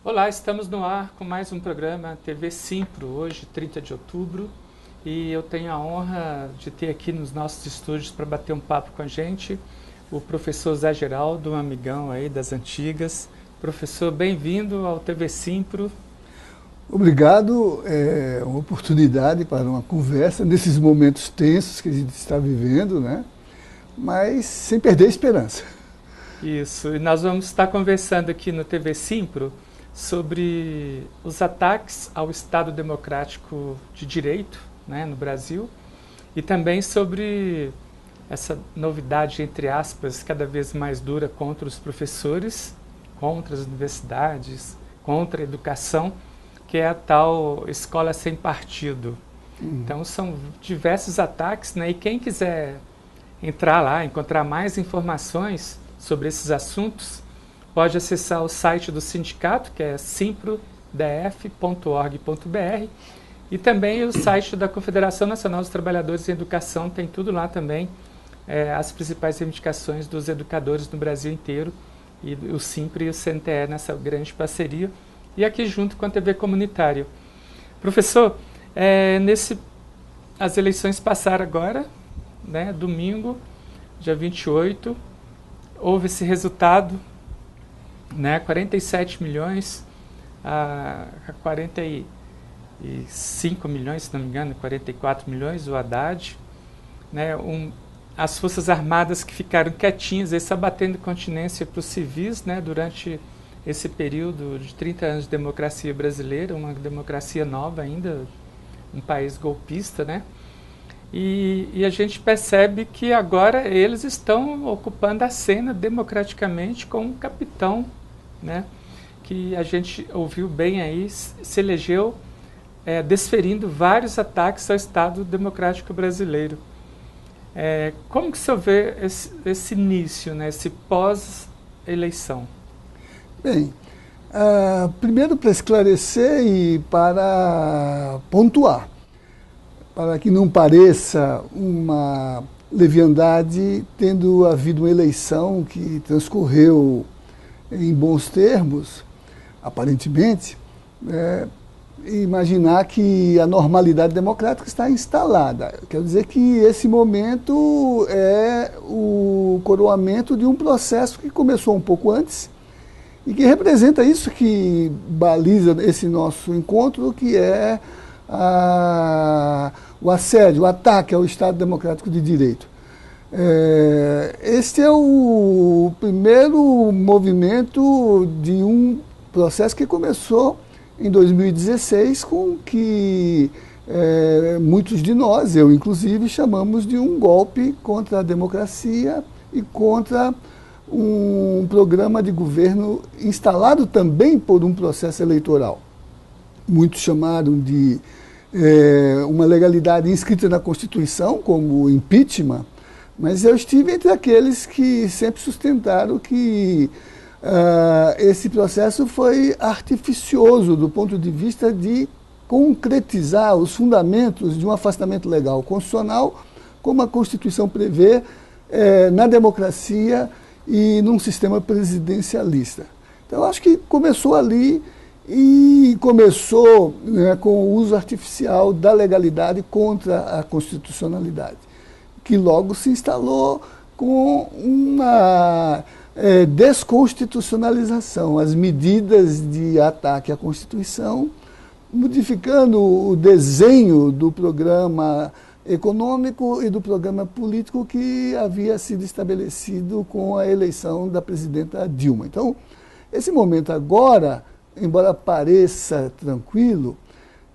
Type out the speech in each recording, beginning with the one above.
Olá, estamos no ar com mais um programa TV Simpro, hoje 30 de outubro, e eu tenho a honra de ter aqui nos nossos estúdios para bater um papo com a gente o professor Zé Geraldo, um amigão aí das antigas. Professor, bem-vindo ao TV Simpro. Obrigado, é uma oportunidade para uma conversa nesses momentos tensos que a gente está vivendo, né? Mas sem perder a esperança. Isso, e nós vamos estar conversando aqui no TV Simpro sobre os ataques ao Estado Democrático de Direito, né, no Brasil, e também sobre essa novidade, entre aspas, cada vez mais dura contra os professores, contra as universidades, contra a educação, que é a tal escola sem partido. Então são diversos ataques, né, e quem quiser entrar lá, encontrar mais informações sobre esses assuntos, pode acessar o site do sindicato, que é simprodf.org.br, e também o site da Confederação Nacional dos Trabalhadores em Educação, tem tudo lá também, as principais reivindicações dos educadores no Brasil inteiro, e o Simpro e o CNTE nessa grande parceria, e aqui junto com a TV Comunitário. Professor, as eleições passaram agora, né, domingo, dia 28, houve esse resultado, né, 47 milhões a 45 milhões, se não me engano, 44 milhões, o Haddad, né, as Forças Armadas que ficaram quietinhas, só batendo continência para os civis, né, durante esse período de 30 anos de democracia brasileira, uma democracia nova ainda, um país golpista, né? E a gente percebe que agora eles estão ocupando a cena democraticamente com um capitão, né, que a gente ouviu bem aí, se elegeu desferindo vários ataques ao Estado Democrático Brasileiro. Como que o senhor vê esse início, né, esse pós-eleição? Bem, primeiro para esclarecer e para pontuar, para que não pareça uma leviandade, tendo havido uma eleição que transcorreu em bons termos, aparentemente, imaginar que a normalidade democrática está instalada. Quer dizer que esse momento é o coroamento de um processo que começou um pouco antes e que representa isso que baliza esse nosso encontro, que é o assédio, o ataque ao Estado Democrático de Direito. Este é o primeiro movimento de um processo que começou em 2016, com que muitos de nós, eu inclusive, chamamos de um golpe contra a democracia e contra um programa de governo instalado também por um processo eleitoral. Muitos chamaram de uma legalidade inscrita na Constituição, como o impeachment, mas eu estive entre aqueles que sempre sustentaram que esse processo foi artificioso do ponto de vista de concretizar os fundamentos de um afastamento legal constitucional, como a Constituição prevê, na democracia e num sistema presidencialista. Então, acho que começou ali e começou, né, com o uso artificial da legalidade contra a constitucionalidade, que logo se instalou com uma desconstitucionalização, as medidas de ataque à Constituição, modificando o desenho do programa econômico e do programa político que havia sido estabelecido com a eleição da presidenta Dilma. Então, esse momento agora, embora pareça tranquilo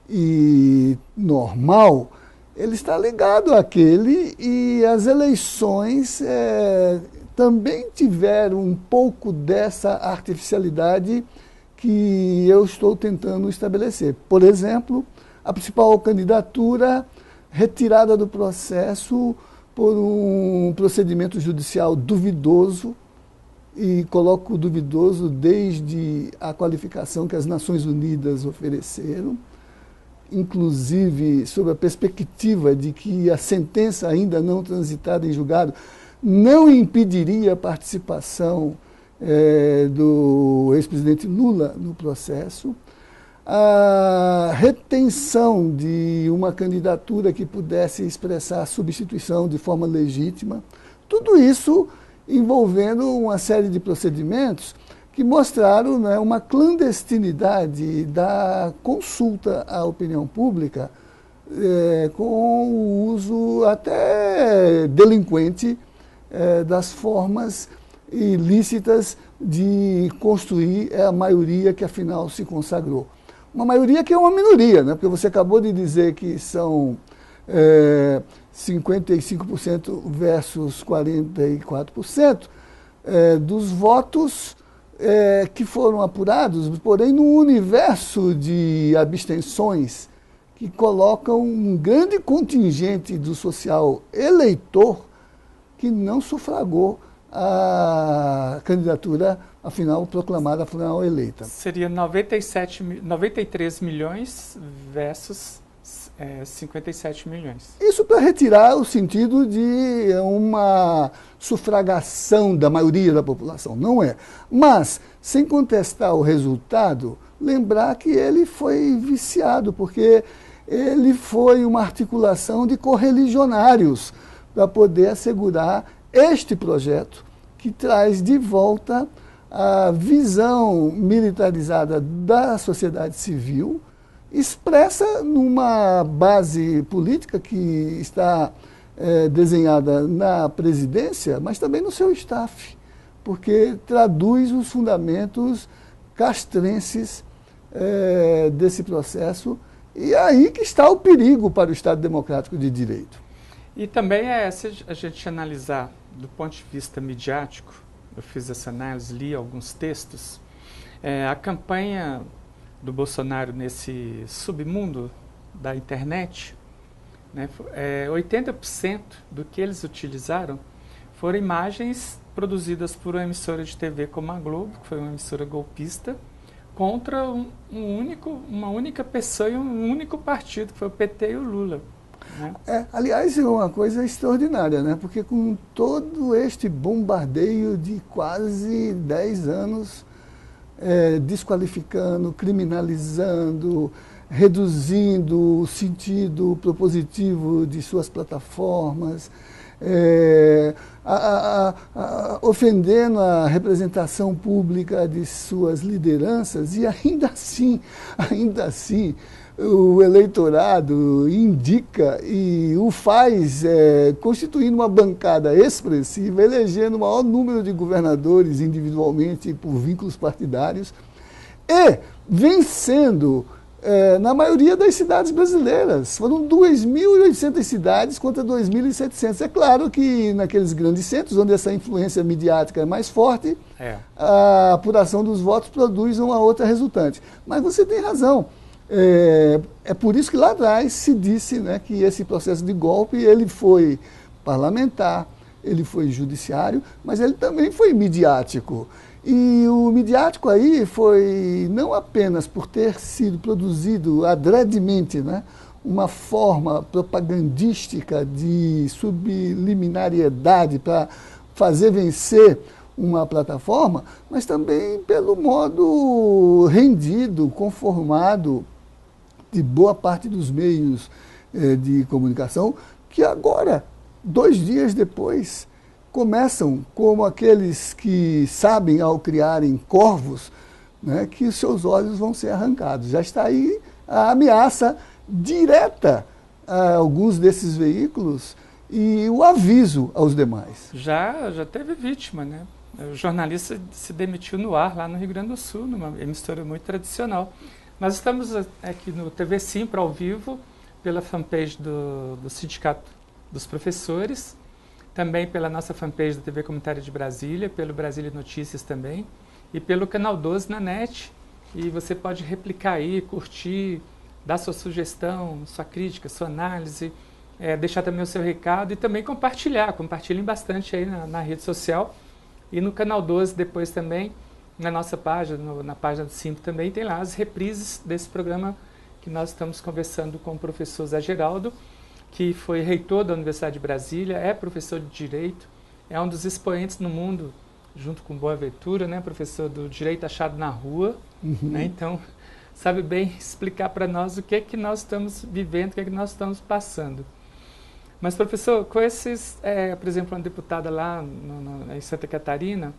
e normal, ele está ligado àquele, e as eleições também tiveram um pouco dessa artificialidade que eu estou tentando estabelecer. Por exemplo, a principal candidatura retirada do processo por um procedimento judicial duvidoso, e coloco duvidoso desde a qualificação que as Nações Unidas ofereceram, inclusive sob a perspectiva de que a sentença ainda não transitada em julgado não impediria a participação do ex-presidente Lula no processo, a retenção de uma candidatura que pudesse expressar a substituição de forma legítima, tudo isso envolvendo uma série de procedimentos que mostraram, né, uma clandestinidade da consulta à opinião pública, com o uso até delinquente das formas ilícitas de construir a maioria que afinal se consagrou. Uma maioria que é uma minoria, né? Porque você acabou de dizer que são 55% versus 44% dos votos que foram apurados, porém num universo de abstenções que colocam um grande contingente do social eleitor que não sufragou a candidatura, afinal, proclamada, afinal, eleita. Seria 93 milhões versus 57 milhões. Isso para retirar o sentido de uma sufragação da maioria da população, não é. Mas, sem contestar o resultado, lembrar que ele foi viciado, porque ele foi uma articulação de correligionários para poder assegurar este projeto que traz de volta a visão militarizada da sociedade civil, expressa numa base política que está desenhada na presidência, mas também no seu staff, porque traduz os fundamentos castrenses desse processo, e é aí que está o perigo para o Estado Democrático de Direito. E também, se a gente analisar do ponto de vista midiático, eu fiz essa análise, li alguns textos, a campanha do Bolsonaro nesse submundo da internet, né, 80% do que eles utilizaram foram imagens produzidas por uma emissora de TV como a Globo, que foi uma emissora golpista, contra uma única pessoa e um único partido, que foi o PT e o Lula. Né? Aliás, é uma coisa extraordinária, né? Porque com todo este bombardeio de quase 10 anos, desqualificando, criminalizando, reduzindo o sentido propositivo de suas plataformas, ofendendo a representação pública de suas lideranças, e ainda assim, o eleitorado indica e o faz constituindo uma bancada expressiva, elegendo o maior número de governadores individualmente por vínculos partidários e vencendo na maioria das cidades brasileiras. Foram 2.800 cidades contra 2.700. É claro que naqueles grandes centros, onde essa influência midiática é mais forte, a apuração dos votos produz uma outra resultante. Mas você tem razão. É por isso que lá atrás se disse, né, que esse processo de golpe ele foi parlamentar, ele foi judiciário, mas ele também foi midiático. E o midiático aí foi não apenas por ter sido produzido adredemente, né, uma forma propagandística de subliminariedade para fazer vencer uma plataforma, mas também pelo modo rendido, conformado de boa parte dos meios de comunicação, que agora, 2 dias depois, começam como aqueles que sabem, ao criarem corvos, né, que os seus olhos vão ser arrancados. Já está aí a ameaça direta a alguns desses veículos e o aviso aos demais. Já teve vítima, né? O jornalista se demitiu no ar, lá no Rio Grande do Sul, numa emissora muito tradicional. Nós estamos aqui no TV Simpro, ao vivo, pela fanpage do Sindicato dos Professores, também pela nossa fanpage da TV Comunitária de Brasília, pelo Brasília Notícias também, e pelo Canal 12 na net. E você pode replicar aí, curtir, dar sua sugestão, sua crítica, sua análise, deixar também o seu recado e também compartilhar. Compartilhem bastante aí na rede social. E no Canal 12 depois também, na nossa página, na página do Simpro também, tem lá as reprises desse programa que nós estamos conversando com o professor Zé Geraldo, que foi reitor da Universidade de Brasília, é professor de Direito, é um dos expoentes no mundo junto com Boaventura, né, professor, do Direito Achado na Rua, né, então sabe bem explicar para nós o que é que nós estamos vivendo, o que é que nós estamos passando. Mas, professor, com esses, por exemplo, uma deputada lá em Santa Catarina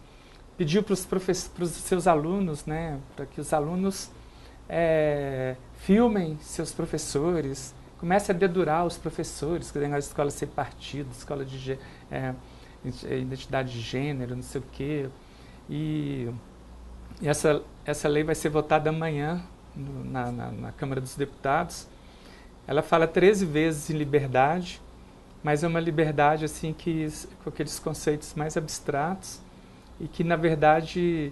pediu para os seus alunos, né, para que os alunos filmem seus professores, comecem a dedurar os professores, que a escola sem partido, escola de identidade de gênero, não sei o quê. E essa lei vai ser votada amanhã na Câmara dos Deputados. Ela fala 13 vezes em liberdade, mas é uma liberdade assim com aqueles conceitos mais abstratos e que, na verdade,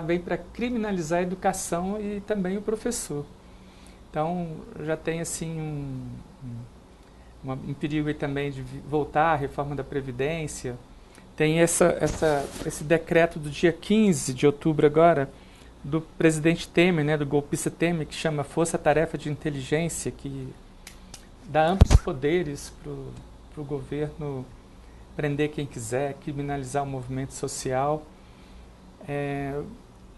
vem para criminalizar a educação e também o professor. Então, já tem assim um perigo aí também de voltar à reforma da Previdência. Tem esse decreto do dia 15 de outubro agora, do presidente Temer, né, do golpista Temer, que chama Força Tarefa de Inteligência, que dá amplos poderes para o governo prender quem quiser, criminalizar o movimento social.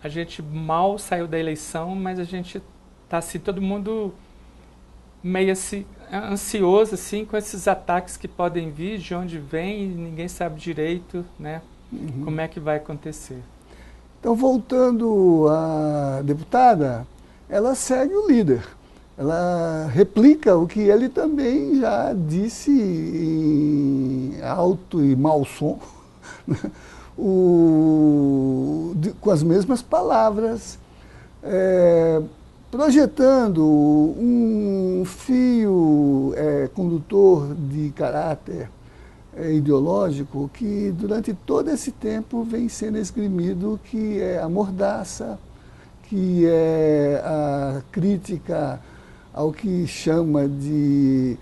A gente mal saiu da eleição, mas a gente está assim, todo mundo meio assim, ansioso assim, com esses ataques que podem vir, de onde vem, e ninguém sabe direito, né, como é que vai acontecer. Então, voltando à deputada, ela segue o líder. Ela replica o que ele também já disse em alto e mau som, com as mesmas palavras, projetando um fio condutor de caráter ideológico que durante todo esse tempo vem sendo esgrimido, que é a mordaça, que é a crítica ao que chama de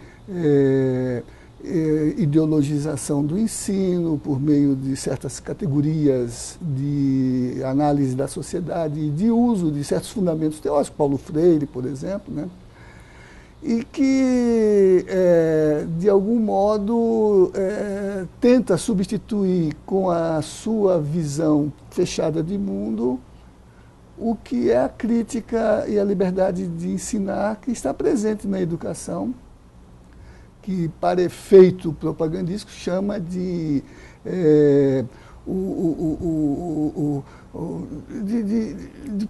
ideologização do ensino por meio de certas categorias de análise da sociedade e de uso de certos fundamentos teóricos, Paulo Freire, por exemplo, né? E que, de algum modo, tenta substituir com a sua visão fechada de mundo o que é a crítica e a liberdade de ensinar que está presente na educação, que, para efeito propagandístico, chama de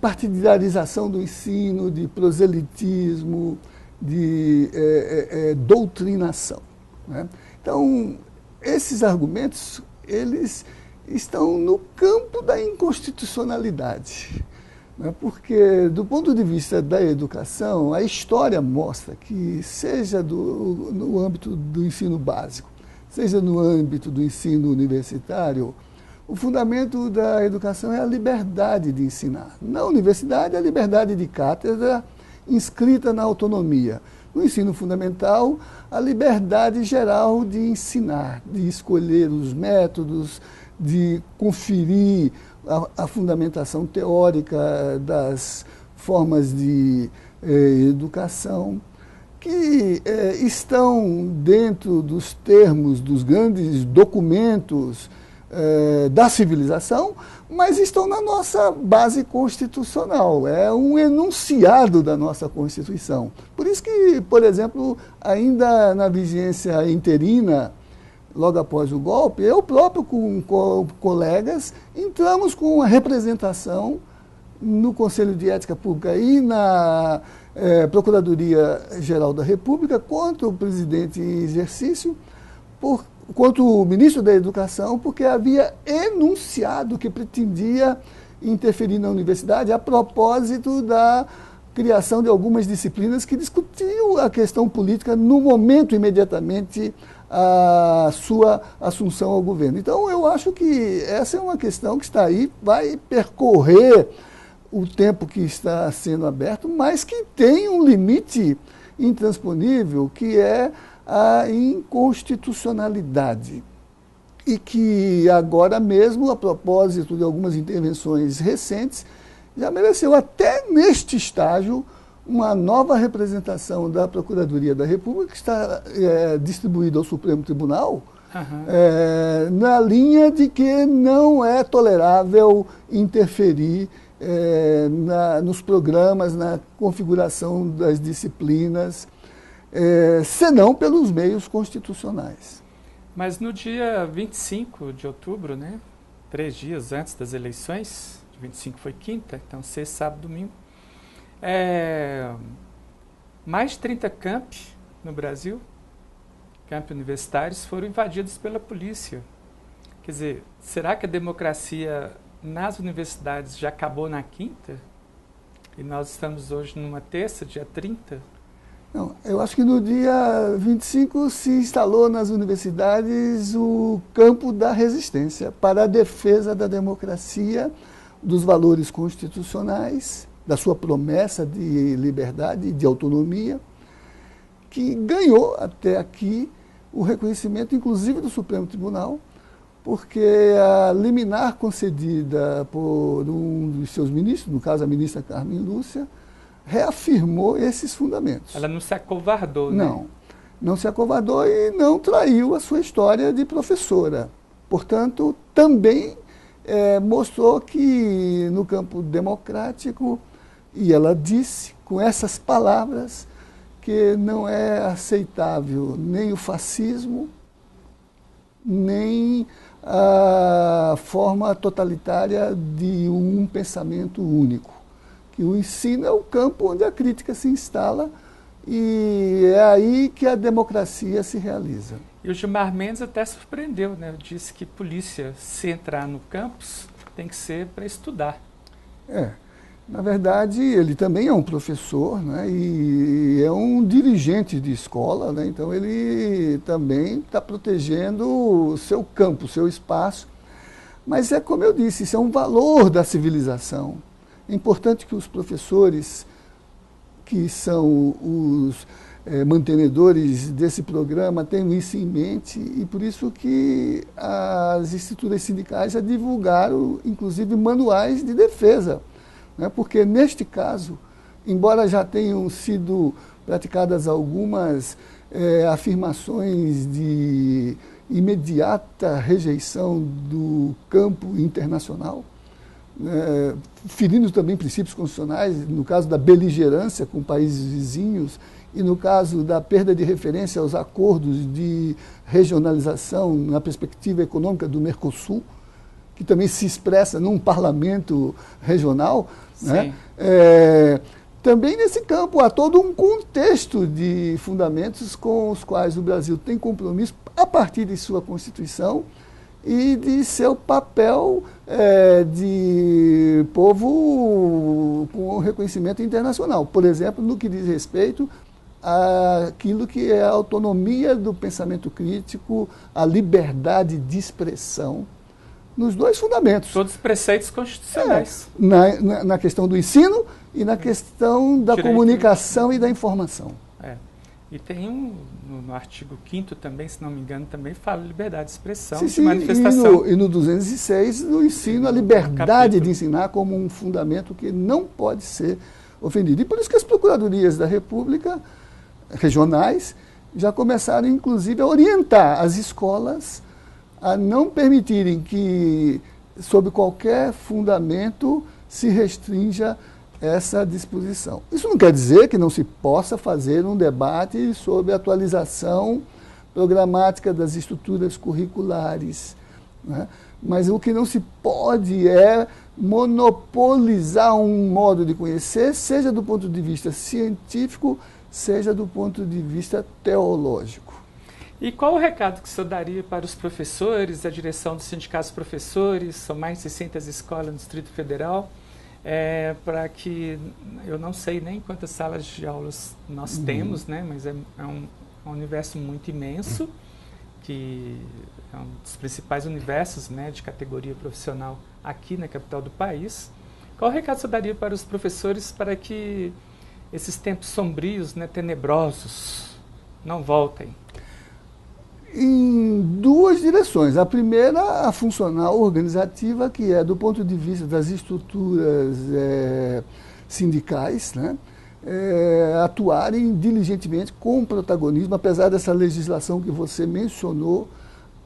partidarização do ensino, de proselitismo, de doutrinação, né? Então, esses argumentos, eles estão no campo da inconstitucionalidade, né? Porque, do ponto de vista da educação, a história mostra que, seja no âmbito do ensino básico, seja no âmbito do ensino universitário, o fundamento da educação é a liberdade de ensinar. Na universidade, a liberdade de cátedra inscrita na autonomia. No ensino fundamental, a liberdade geral de ensinar, de escolher os métodos, de conferir a fundamentação teórica das formas de educação, que estão dentro dos termos dos grandes documentos da civilização, mas estão na nossa base constitucional. É um enunciado da nossa Constituição. Por isso que, por exemplo, ainda na vigência interina, logo após o golpe, eu próprio com colegas entramos com a representação no Conselho de Ética Pública e na Procuradoria-Geral da República contra o presidente em exercício, contra o ministro da Educação, porque havia enunciado que pretendia interferir na universidade a propósito da criação de algumas disciplinas que discutiam a questão política no momento imediatamente a sua assunção ao governo. Então, eu acho que essa é uma questão que está aí, vai percorrer o tempo que está sendo aberto, mas que tem um limite intransponível, que é a inconstitucionalidade. E que agora mesmo, a propósito de algumas intervenções recentes, já mereceu até neste estágio uma nova representação da Procuradoria da República, que está distribuída ao Supremo Tribunal, na linha de que não é tolerável interferir nos programas, na configuração das disciplinas, senão pelos meios constitucionais. Mas no dia 25 de outubro, né, 3 dias antes das eleições, 25 foi quinta, então sexta, sábado, domingo, mais de 30 campi no Brasil, campi universitários, foram invadidos pela polícia. Quer dizer, será que a democracia nas universidades já acabou na quinta? E nós estamos hoje numa terça, dia 30? Não, eu acho que no dia 25 se instalou nas universidades o campo da resistência para a defesa da democracia, dos valores constitucionais, da sua promessa de liberdade e de autonomia, que ganhou até aqui o reconhecimento, inclusive do Supremo Tribunal, porque a liminar concedida por um dos seus ministros, no caso a ministra Carmen Lúcia, reafirmou esses fundamentos. Ela não se acovardou, né? Não se acovardou e não traiu a sua história de professora. Portanto, também mostrou que no campo democrático, e ela disse com essas palavras, que não é aceitável nem o fascismo, nem a forma totalitária de um pensamento único. Que o ensino é o campo onde a crítica se instala e é aí que a democracia se realiza. E o Gilmar Mendes até surpreendeu, né? Disse que polícia, se entrar no campus, tem que ser para estudar. Na verdade, ele também é um professor, né, e é um dirigente de escola, né, então ele também está protegendo o seu campo, o seu espaço. Mas é como eu disse, isso é um valor da civilização. É importante que os professores, que são os mantenedores desse programa, tenham isso em mente, e por isso que as estruturas sindicais já divulgaram, inclusive, manuais de defesa. Porque, neste caso, embora já tenham sido praticadas algumas afirmações de imediata rejeição do campo internacional, ferindo também princípios constitucionais, no caso da beligerância com países vizinhos e no caso da perda de referência aos acordos de regionalização na perspectiva econômica do Mercosul, que também se expressa num parlamento regional, né? Também nesse campo há todo um contexto de fundamentos com os quais o Brasil tem compromisso a partir de sua Constituição e de seu papel de povo com reconhecimento internacional. Por exemplo, no que diz respeito àquilo que é a autonomia do pensamento crítico, a liberdade de expressão, nos dois fundamentos. Todos os preceitos constitucionais. Na questão do ensino e na questão da comunicação e da informação. E tem no artigo 5º também, se não me engano, também fala liberdade de expressão, de manifestação. E no 206, no ensino, a liberdade de ensinar como um fundamento que não pode ser ofendido. E por isso que as procuradorias da República regionais já começaram, inclusive, a orientar as escolas a não permitirem que, sob qualquer fundamento, se restrinja essa disposição. Isso não quer dizer que não se possa fazer um debate sobre a atualização programática das estruturas curriculares, né? Mas o que não se pode é monopolizar um modo de conhecer, seja do ponto de vista científico, seja do ponto de vista teológico. E qual o recado que o senhor daria para os professores, a direção dos sindicatos professores, são mais de 600 escolas no Distrito Federal, para que, eu não sei nem quantas salas de aulas nós temos, né, mas é um universo muito imenso, que é um dos principais universos, né, de categoria profissional aqui na capital do país. Qual o recado que o senhor daria para os professores para que esses tempos sombrios, né, tenebrosos, não voltem? Em duas direções. A primeira, a funcional organizativa, que é do ponto de vista das estruturas sindicais, né, atuarem diligentemente com protagonismo, apesar dessa legislação que você mencionou,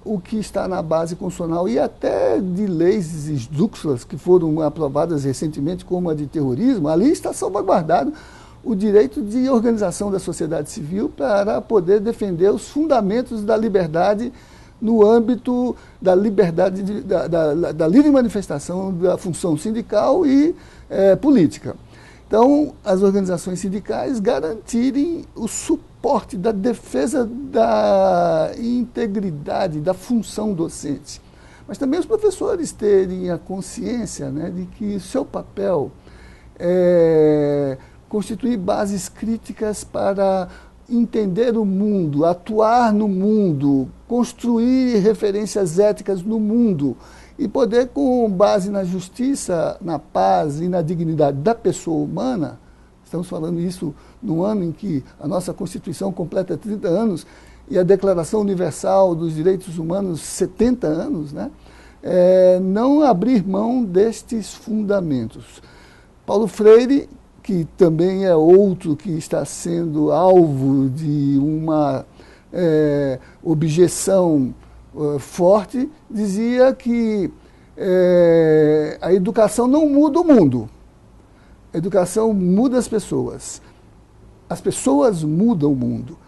o que está na base constitucional e até de leis esdrúxulas que foram aprovadas recentemente, como a de terrorismo, ali está salvaguardado o direito de organização da sociedade civil para poder defender os fundamentos da liberdade no âmbito da liberdade, da livre manifestação da função sindical e política. Então, as organizações sindicais garantirem o suporte da defesa da integridade da função docente. Mas também os professores terem a consciência, né, de que o seu papel é constituir bases críticas para entender o mundo, atuar no mundo, construir referências éticas no mundo e poder, com base na justiça, na paz e na dignidade da pessoa humana, estamos falando isso no ano em que a nossa Constituição completa 30 anos e a Declaração Universal dos Direitos Humanos 70 anos, né? Não abrir mão destes fundamentos. Paulo Freire, que também é outro que está sendo alvo de uma objeção forte, dizia que a educação não muda o mundo, a educação muda as pessoas mudam o mundo.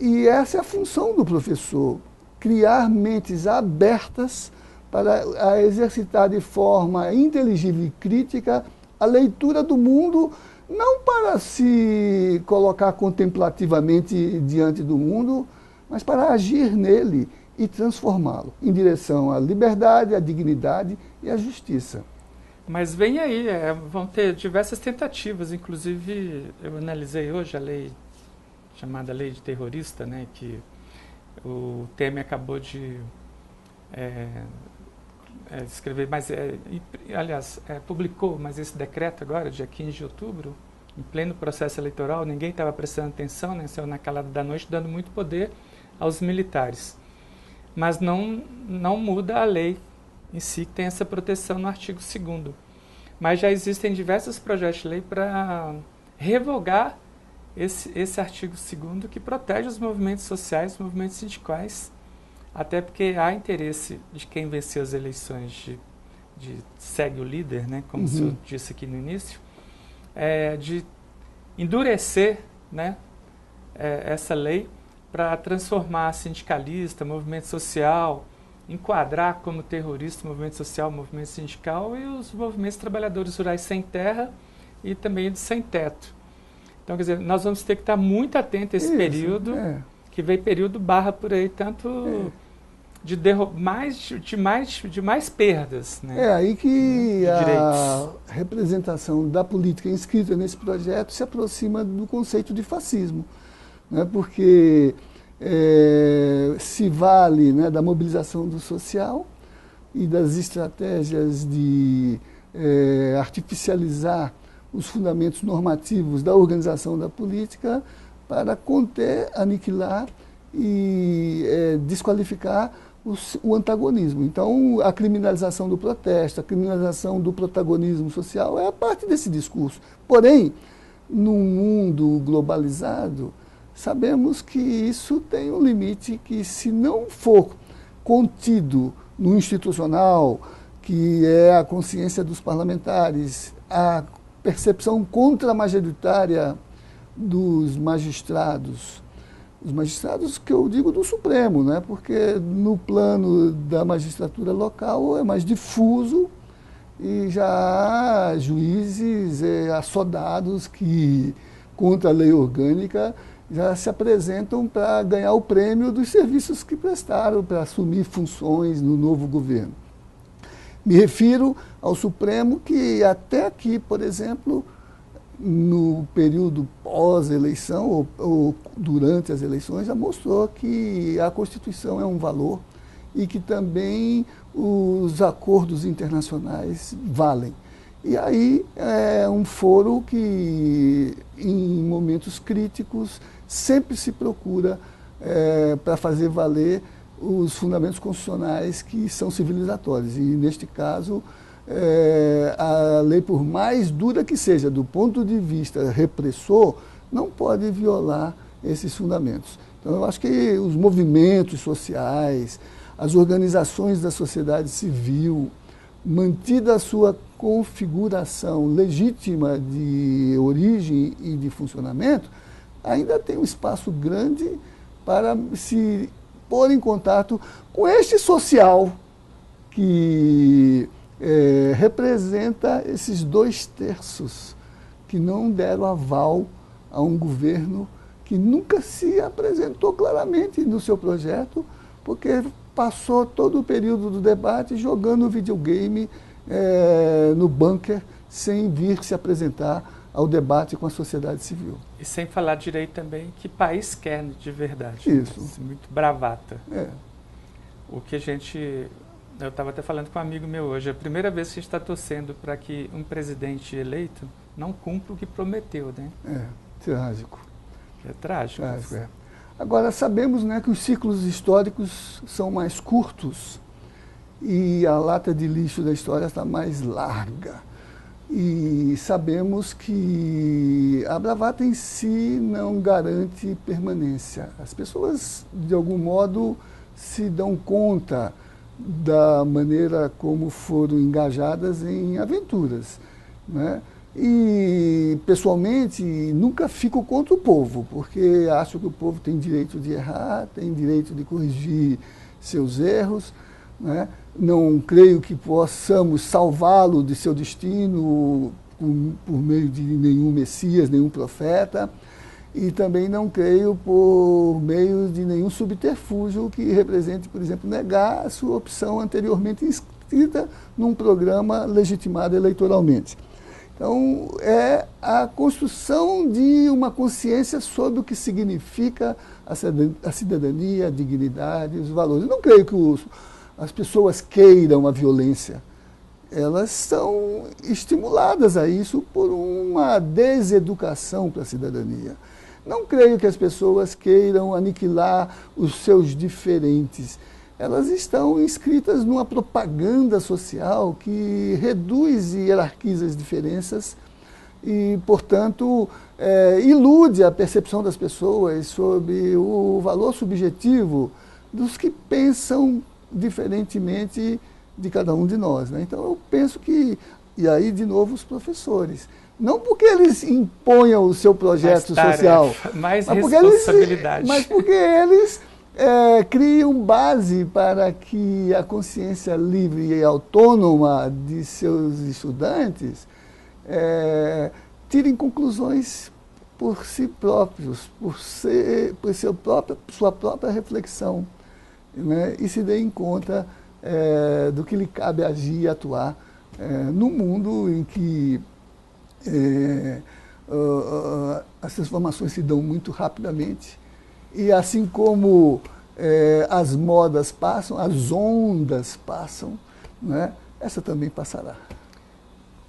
E essa é a função do professor, criar mentes abertas para exercitar de forma inteligível e crítica a leitura do mundo, não para se colocar contemplativamente diante do mundo, mas para agir nele e transformá-lo em direção à liberdade, à dignidade e à justiça. Mas vem aí, vão ter diversas tentativas, inclusive eu analisei hoje a lei chamada Lei de Terrorista, né, que o Temer acabou de escrever, mas aliás, publicou, mas esse decreto agora, dia 15 de outubro, em pleno processo eleitoral, ninguém estava prestando atenção, né, saiu na calada da noite, dando muito poder aos militares. Mas não muda a lei em si, que tem essa proteção no artigo 2º. Mas já existem diversos projetos de lei para revogar esse artigo 2º que protege os movimentos sociais, os movimentos sindicais, até porque há interesse de quem venceu as eleições de segue o líder, né, como o senhor disse aqui no início, de endurecer, né, essa lei para transformar sindicalista, movimento social, enquadrar como terrorista o movimento social, o movimento sindical e os movimentos trabalhadores rurais sem terra e também de sem teto. Então, quer dizer, nós vamos ter que estar muito atentos a esse período, que vem período barra por aí, tanto de mais perdas. Né? É aí que a representação da política inscrita nesse projeto se aproxima do conceito de fascismo, né? Porque se vale, né, da mobilização do social e das estratégias de artificializar os fundamentos normativos da organização da política para conter, aniquilar e desqualificar o antagonismo. Então, a criminalização do protesto, a criminalização do protagonismo social é parte desse discurso. Porém, num mundo globalizado, sabemos que isso tem um limite que, se não for contido no institucional, que é a consciência dos parlamentares, a percepção contra-majoritária dos magistrados, os magistrados que eu digo do Supremo, né? Porque no plano da magistratura local é mais difuso e já há juízes assodados que, contra a lei orgânica, já se apresentam para ganhar o prêmio dos serviços que prestaram para assumir funções no novo governo. Me refiro ao Supremo, que até aqui, por exemplo, no período pós-eleição ou durante as eleições, já mostrou que a Constituição é um valor e que também os acordos internacionais valem. E aí é um foro que, em momentos críticos, sempre se procura para fazer valer os fundamentos constitucionais que são civilizatórios. E, neste caso, a lei, por mais dura que seja, do ponto de vista repressor, não pode violar esses fundamentos. Então, eu acho que os movimentos sociais, as organizações da sociedade civil, mantida a sua configuração legítima de origem e de funcionamento, ainda tem um espaço grande para se pôr em contato com este social que representa esses 2/3 que não deram aval a um governo que nunca se apresentou claramente no seu projeto, porque passou todo o período do debate jogando videogame no bunker, sem vir se apresentar ao debate com a sociedade civil. E sem falar direito também, que país quer de verdade. Isso. Muito bravata. É. O que a gente... Eu estava até falando com um amigo meu hoje, é a primeira vez que a gente está torcendo para que um presidente eleito não cumpra o que prometeu, né? Trágico. É trágico. Trágico. Agora, sabemos, né, que os ciclos históricos são mais curtos e a lata de lixo da história está mais larga. E sabemos que a bravata em si não garante permanência. As pessoas, de algum modo, se dão conta da maneira como foram engajadas em aventuras, né? E, pessoalmente, nunca fico contra o povo, porque acho que o povo tem direito de errar, tem direito de corrigir seus erros, né? Não creio que possamos salvá-lo de seu destino por meio de nenhum Messias, nenhum profeta, e também não creio por meio de nenhum subterfúgio que represente, por exemplo, negar a sua opção anteriormente inscrita num programa legitimado eleitoralmente. Então, é a construção de uma consciência sobre o que significa a cidadania, a dignidade, os valores. Eu não creio que as pessoas queiram a violência. Elas são estimuladas a isso por uma deseducação para a cidadania. Não creio que as pessoas queiram aniquilar os seus diferentes. Elas estão inscritas numa propaganda social que reduz e hierarquiza as diferenças e, portanto, ilude a percepção das pessoas sobre o valor subjetivo dos que pensam diferentemente de cada um de nós, né? Então, eu penso que, e aí, de novo, os professores, não porque eles imponham o seu projeto social, mais responsabilidade, mas porque eles criam base para que a consciência livre e autônoma de seus estudantes tirem conclusões por si próprios, por sua própria reflexão, né? E se deem conta do que lhe cabe agir e atuar num mundo em que as transformações se dão muito rapidamente e assim como as modas passam, as ondas passam, né? Essa também passará.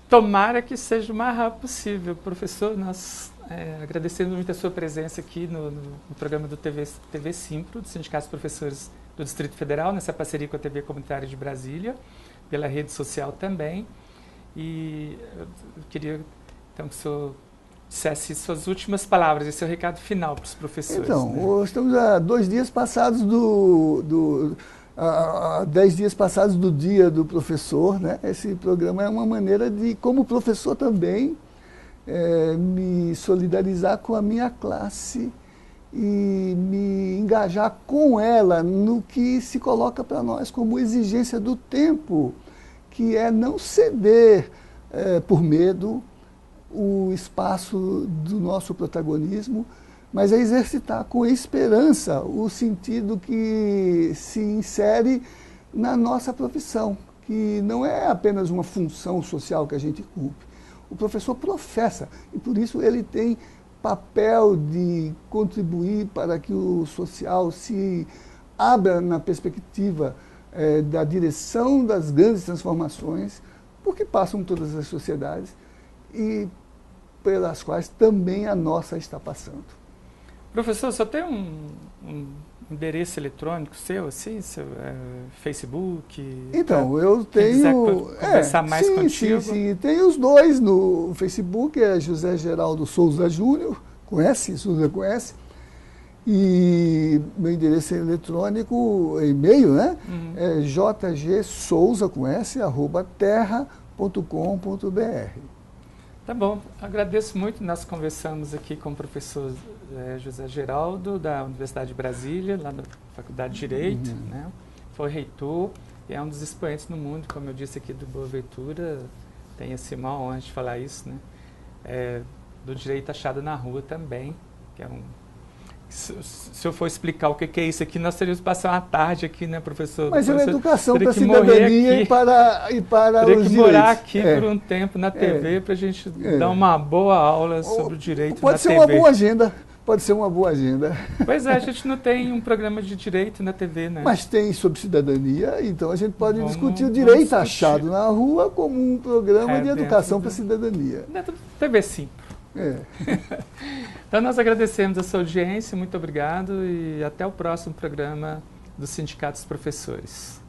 Tomara que seja o mais rápido possível. Professor, nós agradecemos muito a sua presença aqui no programa do TV Simpro, do Sindicato dos Professores do Distrito Federal, nessa parceria com a TV Comunitária de Brasília, pela rede social também. E eu queria, então, que o senhor dissesse suas últimas palavras e seu recado final para os professores. Então, né? Estamos a 2 dias passados 10 dias passados do Dia do Professor, né? Esse programa é uma maneira de, como professor também, me solidarizar com a minha classe e me engajar com ela no que se coloca para nós como exigência do tempo, que é não ceder por medo o espaço do nosso protagonismo, mas é exercitar com esperança o sentido que se insere na nossa profissão, que não é apenas uma função social que a gente cumpre. O professor professa, e por isso ele tem papel de contribuir para que o social se abra na perspectiva da direção das grandes transformações, porque passam todas as sociedades e pelas quais também a nossa está passando. Professor, só tem um endereço eletrônico seu, assim, seu Facebook? Então, eu tenho... conversar mais contigo? Sim, tem os dois no Facebook, José Geraldo Souza Júnior, conhece? Souza conhece? E meu endereço eletrônico, e-mail, né? É jgsouza, com S, @terra.com.br. Tá bom, agradeço muito. Nós conversamos aqui com o professor José Geraldo, da Universidade de Brasília, lá da Faculdade de Direito, né? Foi reitor e é um dos expoentes no mundo, como eu disse aqui, do Boa Ventura, tem esse mal honra de falar isso, né? Do direito achado na rua também, que é um... Se eu for explicar o que é isso aqui, nós teríamos que passar uma tarde aqui, né, professor? Mas é uma educação para a cidadania e para teria os que morar direitos. aqui por um tempo na TV para a gente dar uma boa aula sobre o direito na TV. Pode ser uma boa agenda. Pode ser uma boa agenda. Pois é, a gente não tem um programa de direito na TV, né? Mas tem sobre cidadania, então a gente pode discutir o direito achado na rua como um programa de educação para a cidadania. Dentro da TV Sim. Então nós agradecemos a sua audiência, muito obrigado e até o próximo programa do Sindicato dos Professores.